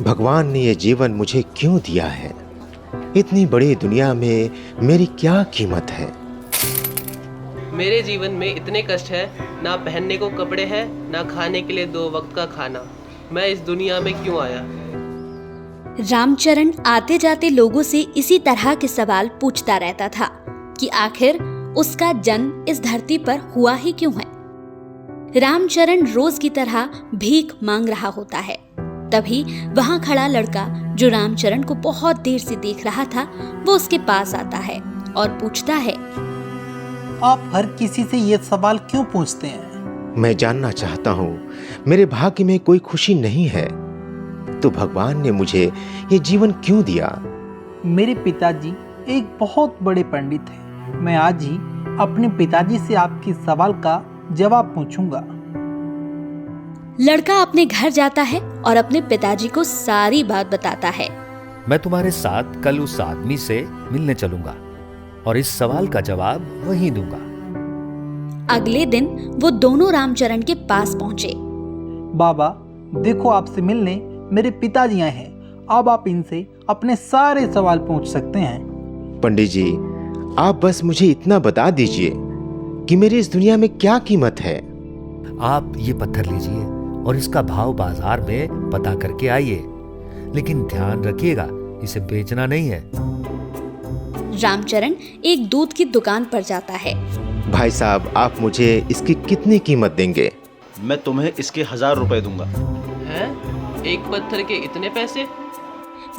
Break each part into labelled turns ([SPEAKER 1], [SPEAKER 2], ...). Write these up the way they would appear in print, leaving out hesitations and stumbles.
[SPEAKER 1] भगवान ने ये जीवन मुझे क्यों दिया है? इतनी बड़ी दुनिया में मेरी क्या कीमत है?
[SPEAKER 2] मेरे जीवन में इतने कष्ट है, ना पहनने को कपड़े हैं, ना खाने के लिए 2 वक्त का खाना। मैं इस दुनिया में क्यों आया?
[SPEAKER 3] रामचरण आते जाते लोगों से इसी तरह के सवाल पूछता रहता था कि आखिर उसका जन्म इस धरती पर हुआ ही क्यों है। रामचरण रोज की तरह भीख मांग रहा होता है। तभी वहाँ खड़ा लड़का जो रामचरण को बहुत देर से देख रहा था, वो उसके पास आता है और पूछता है,
[SPEAKER 4] आप हर किसी से ये सवाल क्यों पूछते हैं?
[SPEAKER 1] मैं जानना चाहता हूँ, मेरे भाग्य में कोई खुशी नहीं है तो भगवान ने मुझे ये जीवन क्यों दिया?
[SPEAKER 4] मेरे पिताजी एक बहुत बड़े पंडित हैं। मैं आज ही अपने पिताजी से आपकी सवाल का जवाब पूछूंगा।
[SPEAKER 3] लड़का अपने घर जाता है और अपने पिताजी को सारी बात बताता है।
[SPEAKER 5] मैं तुम्हारे साथ कल उस आदमी से मिलने चलूंगा और इस सवाल का जवाब वहीं दूंगा।
[SPEAKER 3] अगले दिन वो दोनों रामचरण के पास पहुंचे।
[SPEAKER 4] बाबा, देखो आपसे मिलने मेरे पिताजी आए हैं। अब आप इनसे अपने सारे सवाल पूछ सकते हैं।
[SPEAKER 1] पंडित जी, आप बस मुझे इतना बता दीजिए कि मेरी इस दुनिया में क्या कीमत है।
[SPEAKER 5] आप ये पत्थर लीजिए और इसका भाव बाजार में पता करके आइए, लेकिन ध्यान रखिएगा इसे बेचना नहीं है।
[SPEAKER 3] रामचरण एक दूध की दुकान पर जाता है।
[SPEAKER 1] भाई साहब, आप मुझे इसकी कितनी कीमत देंगे?
[SPEAKER 6] मैं तुम्हें इसके 1000 रुपए दूंगा।
[SPEAKER 2] हैं? एक पत्थर के इतने पैसे?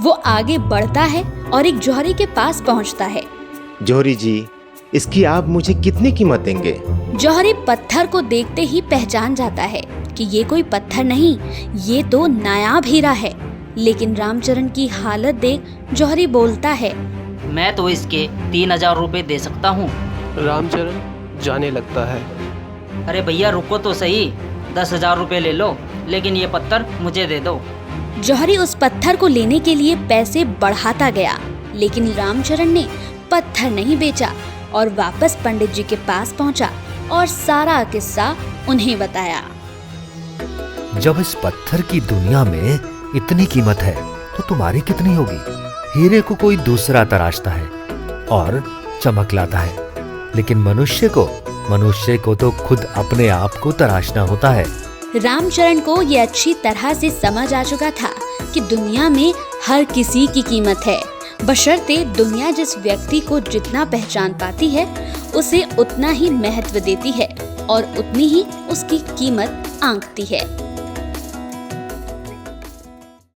[SPEAKER 3] वो आगे बढ़ता है और एक जौहरी के पास पहुंचता है।
[SPEAKER 1] जौहरी जी, इसकी आप मुझे कितनी कीमत देंगे?
[SPEAKER 3] जौहरी पत्थर को देखते ही पहचान जाता है कि ये कोई पत्थर नहीं, ये तो नायाब हीरा है। लेकिन रामचरण की हालत देख जौहरी बोलता है,
[SPEAKER 7] मैं तो इसके 3000 रुपए दे सकता हूँ।
[SPEAKER 2] रामचरण जाने लगता है।
[SPEAKER 7] अरे भैया रुको तो सही, 10,000 रुपए ले लो, लेकिन ये पत्थर मुझे दे दो।
[SPEAKER 3] जौहरी उस पत्थर को लेने के लिए पैसे बढ़ाता गया, लेकिन रामचरण ने पत्थर नहीं बेचा और वापस पंडित जी के पास पहुंचा और सारा किस्सा उन्हें बताया।
[SPEAKER 5] जब इस पत्थर की दुनिया में इतनी कीमत है तो तुम्हारी कितनी होगी? हीरे को कोई दूसरा तराशता है और चमक लाता है, लेकिन मनुष्य को तो खुद अपने आप को तराशना होता है।
[SPEAKER 3] रामचरण को ये अच्छी तरह से समझ आ चुका था कि दुनिया में हर किसी की कीमत है, बशर्ते दुनिया जिस व्यक्ति को जितना पहचान पाती है उसे उतना ही महत्व देती है और उतनी ही उसकी कीमत आंकती है।